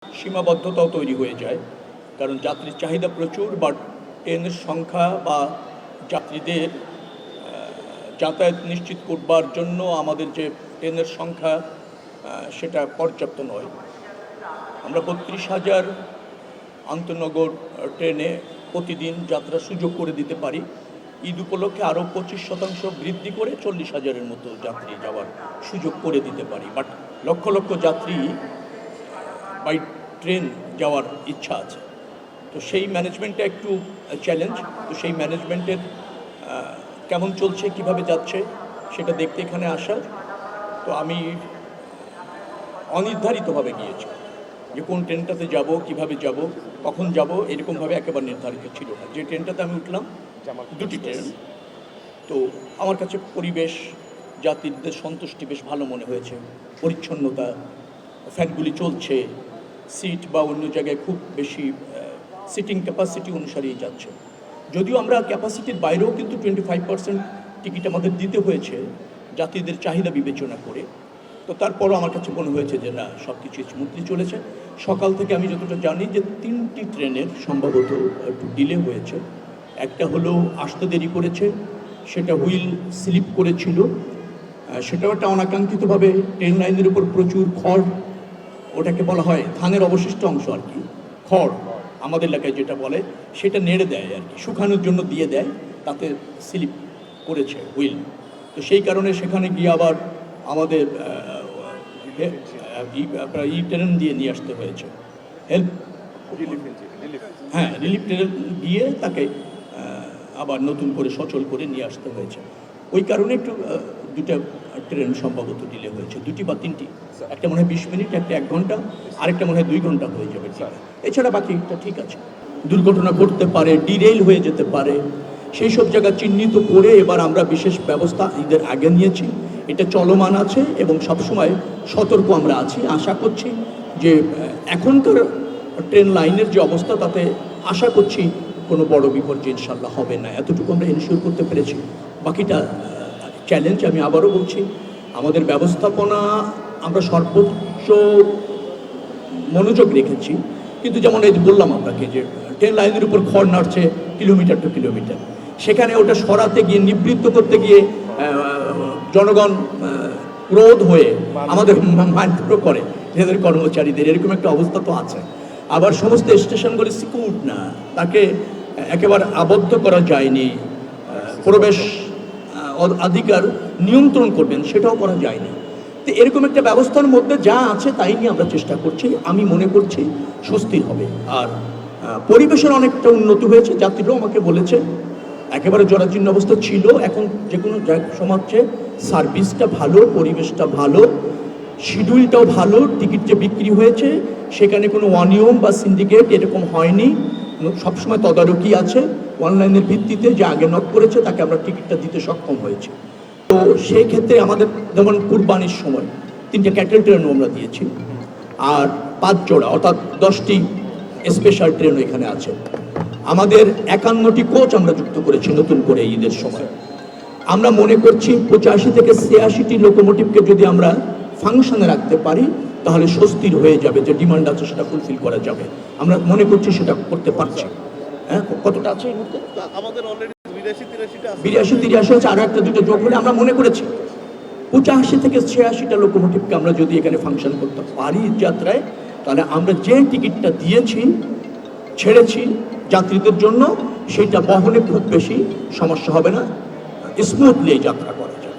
সীমাবদ্ধতাও তৈরি হয়ে যায়, কারণ যাত্রীর চাহিদা প্রচুর, বা ট্রেনের সংখ্যা বা যাত্রীদের যাতায়াত নিশ্চিত করবার জন্য আমাদের যে ট্রেনের সংখ্যা সেটা পর্যাপ্ত নয়। আমরা 32,000 আন্তনগর ট্রেনে প্রতিদিন যাত্রার সুযোগ করে দিতে পারি। ঈদ উপলক্ষে আরও 25% বৃদ্ধি করে 40,000-এর মতো যাত্রী যাওয়ার সুযোগ করে দিতে পারি। বাট লক্ষ লক্ষ যাত্রী বাই ট্রেন যাওয়ার ইচ্ছা আছে, তো সেই ম্যানেজমেন্টটা একটু চ্যালেঞ্জ। তো সেই ম্যানেজমেন্টের কেমন চলছে, কিভাবে যাচ্ছে সেটা দেখতে এখানে আসা। তো আমি অনির্ধারিতভাবে গিয়েছি যে কোন ট্রেনটাতে যাব, কিভাবে যাব, কখন যাব, এরকমভাবে একেবারে নির্ধারিত ছিল না। যে ট্রেনটাতে আমি উঠলাম, দুটি ট্রেন, তো আমার কাছে পরিবেশ, যাত্রীদের সন্তুষ্টি বেশ ভালো মনে হয়েছে। পরিচ্ছন্নতা, ফ্যানগুলি চলছে, সিট বা অন্য জায়গায় খুব বেশি সিটিং ক্যাপাসিটি অনুসারেই যাচ্ছে। যদিও আমরা ক্যাপাসিটির বাইরেও কিন্তু 25% টিকিট আমাদের দিতে হয়েছে যাত্রীদের চাহিদা বিবেচনা করে। তো তারপরও আমার কাছে মনে হয়েছে যে না, সব কিছু স্মুথলি চলেছে। সকাল থেকে আমি যতটা জানি যে 3টি ট্রেনের সম্ভবত একটু ডিলে হয়েছে। একটা হলো আসতে দেরি করেছে, সেটা হুইল স্লিপ করেছিল, সেটাও একটা অনাকাঙ্ক্ষিতভাবে ট্রেন লাইনের উপর প্রচুর খড়, ওটাকে বলা হয় ধানের অবশিষ্ট অংশ আর কি, খড় আমাদের এলাকায় যেটা বলে, সেটা নেড়ে দেয় আর কি, শুকানোর জন্য দিয়ে দেয়, তাতে স্লিপ করেছে হুইল। তো সেই কারণে সেখানে গিয়ে আবার আমাদের ট্রেন দিয়ে নিয়ে আসতে হয়েছে, রিলিফ ট্রেন গিয়ে তাকে আবার নতুন করে সচল করে নিয়ে আসতে হয়েছে। ওই কারণে একটু দুটা ট্রেন সম্ভবত ডিলে হয়েছে, দুটি বা তিনটি। একটা মনে হয় 20 মিনিট, একটা 1 ঘন্টা, আরেকটা মনে হয় 2 ঘন্টা হয়ে যাবে। এছাড়া বাকিটা ঠিক আছে। দুর্ঘটনা ঘটতে পারে, ডিরেল হয়ে যেতে পারে, সেই সব জায়গা চিহ্নিত করে এবার আমরা বিশেষ ব্যবস্থা ঈদের আগে নিয়েছি। এটা চলমান আছে এবং সবসময় সতর্ক আমরা আছি। আশা করছি যে এখনকার ট্রেন লাইনের যে অবস্থা, তাতে আশা করছি কোনো বড় বিপর্যয় ইনশাল্লাহ হবে না। এতটুকু আমরা এনশিওর করতে পেরেছি। বাকিটা চ্যালেঞ্জ। আমি আবারও বলছি, আমাদের ব্যবস্থাপনা আমরা সর্বোচ্চ মনোযোগ রেখেছি, কিন্তু যেমন এই বললাম আপনাকে যে ট্রেন লাইনের উপর খড় নাড়ছে কিলোমিটার টু কিলোমিটার, সেখানে ওটা সরাতে গিয়ে, নিবৃত্ত করতে গিয়ে জনগণ ক্রোধ হয়ে আমাদের মারধর করে নিজেদের কর্মচারীদের, এরকম একটা অবস্থা তো আছে। আবার সমস্ত স্টেশনগুলি সিকিউর না, তাকে একেবারে আবদ্ধ করা যায়নি, প্রবেশ অধিকার নিয়ন্ত্রণ করবেন সেটাও করা যায়নি। তো এরকম একটা ব্যবস্থার মধ্যে যা আছে তাই নিয়ে আমরা চেষ্টা করছি। আমি মনে করছি স্বস্তির হবে। আর পরিবেশের অনেকটা উন্নতি হয়েছে। যাত্রীরাও আমাকে বলেছে একেবারে জরাজীর্ণ অবস্থা ছিল, এখন যে কোনো সমাজে সার্ভিসটা ভালো, পরিবেশটা ভালো, শিডিউলটাও ভালো, টিকিট যে বিক্রি হয়েছে সেখানে কোনো অনিয়ম বা সিন্ডিকেট এরকম হয়নি, সবসময় তদারকি আছে। অনলাইনের ভিত্তিতে যে আগে নক করেছে তাকে আমরা টিকিটটা দিতে সক্ষম হয়েছি। তো সেই ক্ষেত্রে আমাদের যেমন কুরবানির সময় 3টে ক্যাটেল ট্রেনও আমরা দিয়েছি, আর 5 জোড়া অর্থাৎ 10টি স্পেশাল ট্রেনও এখানে আছে। আমাদের 51টি কোচ আমরা যুক্ত করেছি নতুন করে ঈদের সময়। আমরা মনে করছি 85 থেকে 86টি লোকোমোটিভকে যদি আমরা ফাংশনে রাখতে পারি তাহলে স্বস্তির হয়ে যাবে, যে ডিমান্ড আছে সেটা ফুলফিল করা যাবে। আমরা মনে করছি সেটা করতে পারছি। হ্যাঁ, কতটা আছে এই মুহূর্তে? আমাদের অলরেডি 82-83 আছে, আরও একটা দুটো যোগ হলে আমরা মনে করেছি 85 থেকে 86টা লোকোমোটিভকে আমরা যদি এখানে ফাংশন করতে পারি যাত্রায়, তাহলে আমরা যে টিকিটটা দিয়েছি, ছেড়েছি যাত্রীদের জন্য, সেটা বহনে খুব বেশি সমস্যা হবে না, স্মুথলি যাত্রা করা যায়।